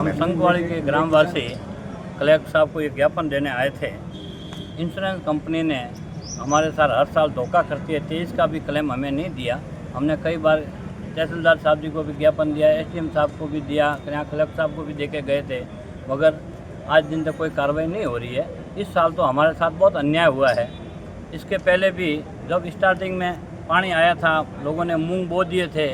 हम संकवाड़ी के ग्रामवासी कलेक्टर साहब को ये ज्ञापन देने आए थे। इंश्योरेंस कंपनी ने हमारे साथ हर साल धोखा करती है। 23 का भी क्लेम हमें नहीं दिया। हमने कई बार तहसीलदार साहब जी को भी ज्ञापन दिया, एसडीएम साहब को भी दिया, यहाँ कलेक्टर साहब को भी दे के गए थे, मगर आज दिन तक कोई कार्रवाई नहीं हो रही है। इस साल तो हमारे साथ बहुत अन्याय हुआ है। इसके पहले भी जब स्टार्टिंग में पानी आया था, लोगों ने मूंग बो दिए थे,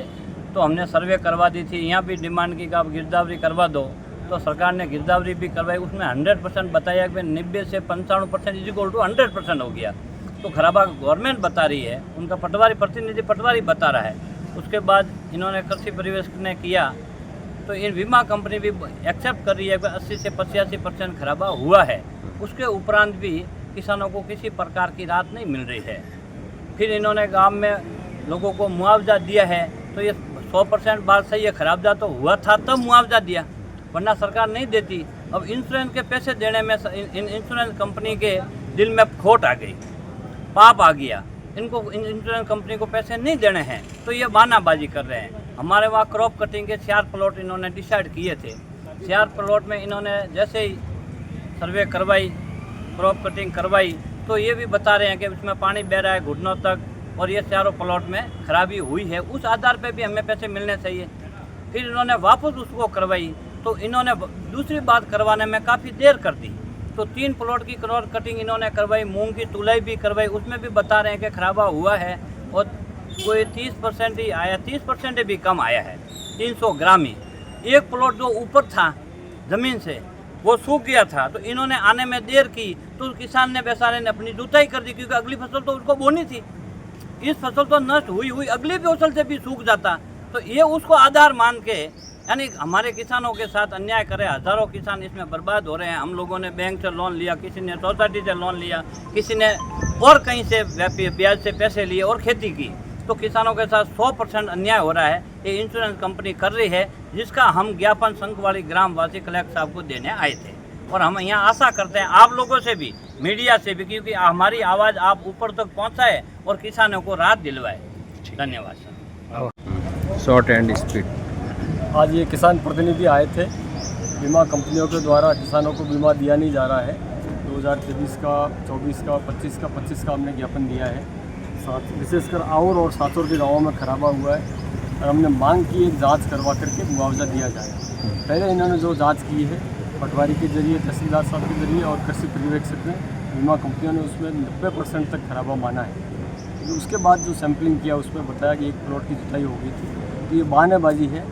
तो हमने सर्वे करवा दी थी। यहाँ भी डिमांड की कि आप गिरदावरी करवा दो, तो सरकार ने गिरदावरी भी करवाई। उसमें 100% बताया कि 90 से 95% इक्वल टू 100% हो गया। तो खराबा गवर्नमेंट बता रही है, उनका पटवारी प्रतिनिधि पटवारी बता रहा है। उसके बाद इन्होंने कृषि परिवेश ने किया, तो इन बीमा कंपनी भी एक्सेप्ट कर रही है कि 80 से 85% खराबा हुआ है। उसके उपरांत भी किसानों को किसी प्रकार की राहत नहीं मिल रही है। फिर इन्होंने गांव में लोगों को मुआवजा दिया है, तो ये 100% बात सही है। खराबा तो हुआ था तब मुआवजा दिया, वरना सरकार नहीं देती। अब इंश्योरेंस के पैसे देने में इंश्योरेंस कंपनी के दिल में खोट आ गई, पाप आ गया। इनको इंश्योरेंस कंपनी को पैसे नहीं देने हैं, तो ये बहानाबाजी कर रहे हैं। हमारे वहाँ क्रॉप कटिंग के 4 प्लॉट इन्होंने डिसाइड किए थे। 4 प्लॉट में इन्होंने जैसे ही सर्वे करवाई, क्रॉप कटिंग करवाई, तो ये भी बता रहे हैं कि उसमें पानी बह रहा है घुटनों तक, और ये चारों प्लॉट में खराबी हुई है। उस आधार पे भी हमें पैसे मिलने चाहिए। फिर इन्होंने वापस उसको करवाई, तो इन्होंने दूसरी बात करवाने में काफ़ी देर कर दी। तो 3 प्लॉट की क्रॉप कटिंग इन्होंने करवाई, मूंग की तुलाई भी करवाई, उसमें भी बता रहे हैं कि खराबा हुआ है, और कोई 30% ही आया, 30% भी कम आया है, 300 ग्राम ही। एक प्लॉट जो ऊपर था ज़मीन से, वो सूख गया था, तो इन्होंने आने में देर की, तो किसान ने बेचारे ने अपनी जुताई कर दी, क्योंकि अगली फसल तो उसको बोनी थी। इस फसल तो नष्ट हुई अगली फसल से भी सूख जाता। तो ये उसको आधार मान के, यानी हमारे किसानों के साथ अन्याय करे। हज़ारों किसान इसमें बर्बाद हो रहे हैं। हम लोगों ने बैंक से लोन लिया, किसी ने सोसाइटी से लोन लिया, किसी ने और कहीं से ब्याज से पैसे लिए और खेती की। तो किसानों के साथ 100% अन्याय हो रहा है। ये इंश्योरेंस कंपनी कर रही है, जिसका हम ज्ञापन संकवाड़ी ग्रामवासी कलेक्टर साहब को देने आए थे। और हम यहाँ आशा करते हैं आप लोगों से भी, मीडिया से भी, क्योंकि हमारी आवाज़ आप ऊपर तक पहुँचाए और किसानों को राहत दिलवाए। धन्यवाद सर। Short and speed. आज ये किसान प्रतिनिधि आए थे। बीमा कंपनियों के द्वारा किसानों को बीमा दिया नहीं जा रहा है। 2023 का, 24 का, 25 का हमने ज्ञापन दिया है। साथ विशेषकर आउर और सातुर के गाँवों में खराबा हुआ है, और हमने मांग की एक जांच करवा करके मुआवजा दिया जाए। पहले इन्होंने जो जांच की है पटवारी के जरिए, तहसीलदार साहब के जरिए और कृषि पर्यवेक्षक ने, बीमा कंपनियों ने उसमें 90% तक खराबा माना है। तो उसके बाद जो सैंपलिंग किया उसमें बताया कि 1 प्लॉट की जुताई हो गई थी। तो ये बहानेबाजी है,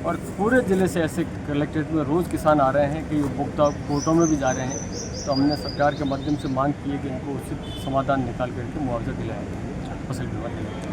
और पूरे ज़िले से ऐसे कलेक्ट्रेट में रोज़ किसान आ रहे हैं कि उपभोक्ता कोर्टों में भी जा रहे हैं। तो हमने सरकार के माध्यम से मांग की है कि इनको उचित समाधान निकाल करके मुआवजा दिलाया जाए, फसल बीमा दिलाया।